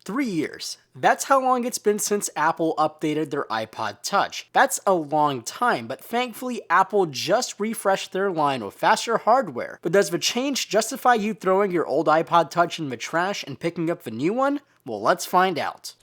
3 years. That's how long it's been since Apple updated their iPod Touch. That's a long time, but thankfully Apple just refreshed their line with faster hardware. But does the change justify you throwing your old iPod Touch in the trash and picking up the new one? Well, let's find out.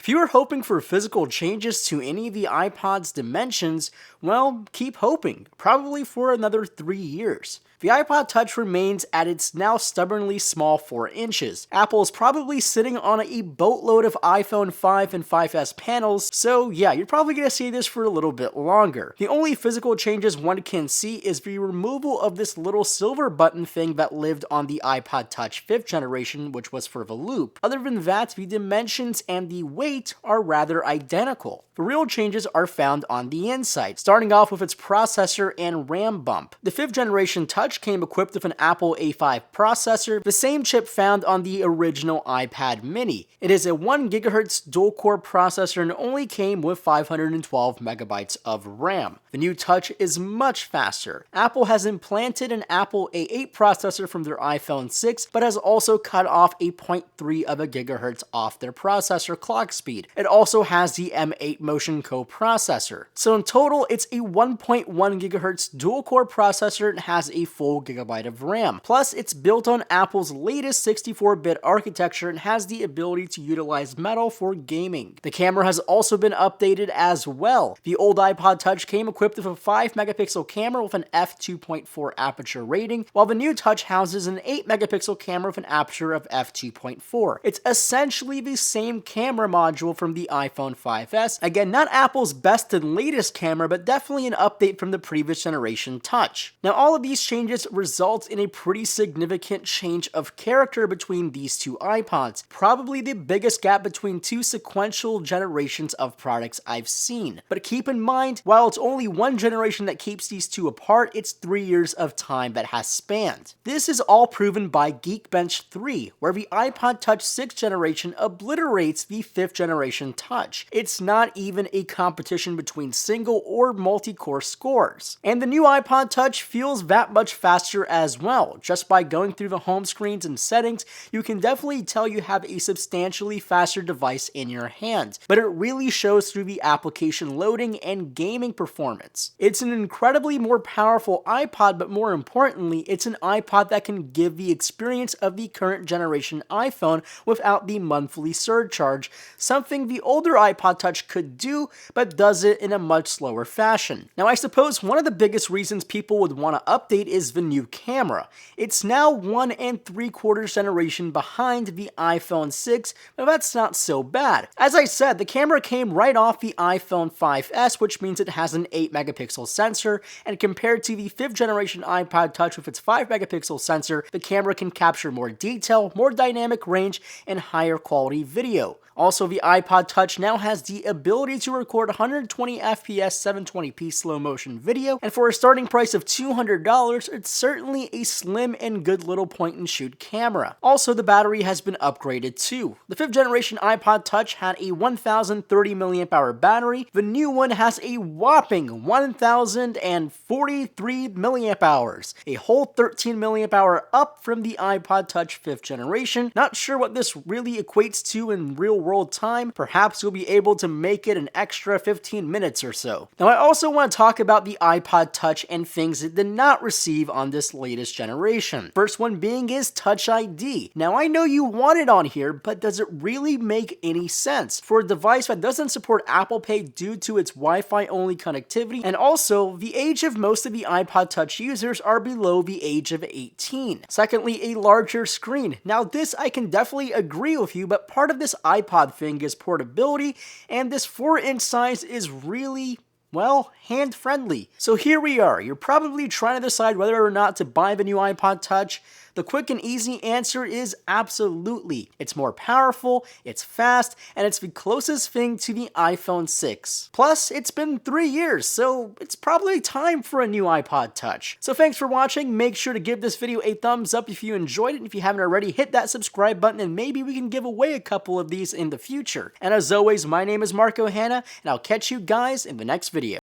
If you are hoping for physical changes to any of the iPod's dimensions, well, keep hoping, probably for another 3 years. The iPod Touch remains at its now stubbornly small 4 inches. Apple is probably sitting on a boatload of iPhone 5 and 5S panels, so yeah, you're probably going to see this for a little bit longer. The only physical changes one can see is the removal of this little silver button thing that lived on the iPod Touch 5th generation, which was for the loop. Other than that, the dimensions and the weight are rather identical. The real changes are found on the inside, starting off with its processor and RAM bump. The 5th generation Touch came equipped with an Apple A5 processor, the same chip found on the original iPad mini. It is a 1 GHz dual-core processor and only came with 512 MB of RAM. The new Touch is much faster. Apple has implanted an Apple A8 processor from their iPhone 6, but has also cut off a 0.3 of a gigahertz off their processor clock speed. It also has the M8 Motion coprocessor. So in total, it's a 1.1 GHz dual-core processor and has a full gigabyte of RAM. Plus, it's built on Apple's latest 64-bit architecture and has the ability to utilize metal for gaming. The camera has also been updated as well. The old iPod Touch came equipped with a 5-megapixel camera with an f2.4 aperture rating, while the new Touch houses an 8-megapixel camera with an aperture of f2.4. It's essentially the same camera module from the iPhone 5S. Again, not Apple's best and latest camera, but definitely an update from the previous generation Touch. Now, all of these changes results in a pretty significant change of character between these two iPods, probably the biggest gap between two sequential generations of products I've seen. But keep in mind, while it's only one generation that keeps these two apart, it's 3 years of time that has spanned. This is all proven by Geekbench 3, where the iPod Touch 6th generation obliterates the 5th generation Touch. It's not even a competition between single or multi-core scores. And the new iPod Touch feels that much faster as well. Just by going through the home screens and settings, you can definitely tell you have a substantially faster device in your hand, but it really shows through the application loading and gaming performance. It's an incredibly more powerful iPod, but more importantly, it's an iPod that can give the experience of the current generation iPhone without the monthly surcharge, something the older iPod Touch could do, but does it in a much slower fashion. Now, I suppose one of the biggest reasons people would want to update is the new camera. It's now 1 3/4 generation behind the iPhone 6, but that's not so bad. As I said, the camera came right off the iPhone 5S, which means it has an 8-megapixel sensor, and compared to the 5th generation iPod Touch with its 5-megapixel sensor, the camera can capture more detail, more dynamic range, and higher quality video. Also, the iPod Touch now has the ability to record 120 FPS 720p slow motion video, and for a starting price of $200, it's certainly a slim and good little point and shoot camera. Also, the battery has been upgraded too. The 5th generation iPod Touch had a 1030 mAh battery. The new one has a whopping 1043 mAh, a whole 13 mAh up from the iPod Touch 5th generation. Not sure what this really equates to in real world time. Perhaps you'll be able to make it an extra 15 minutes or so. Now, I also want to talk about the iPod Touch and things it did not receive on this latest generation. First one being is Touch ID. Now, I know you want it on here, but does it really make any sense for a device that doesn't support Apple Pay due to its Wi-Fi only connectivity? And also, the age of most of the iPod Touch users are below the age of 18. Secondly, a larger screen. Now, this I can definitely agree with you, but part of this iPod thing is portability, and this 4-inch size is really, well, hand-friendly. So here we are. You're probably trying to decide whether or not to buy the new iPod Touch. The quick and easy answer is absolutely. It's more powerful, it's fast, and it's the closest thing to the iPhone 6. Plus, it's been 3 years, so it's probably time for a new iPod Touch. So thanks for watching. Make sure to give this video a thumbs up if you enjoyed it, and if you haven't already, hit that subscribe button, and maybe we can give away a couple of these in the future. And as always, my name is Marco Hanna, and I'll catch you guys in the next video.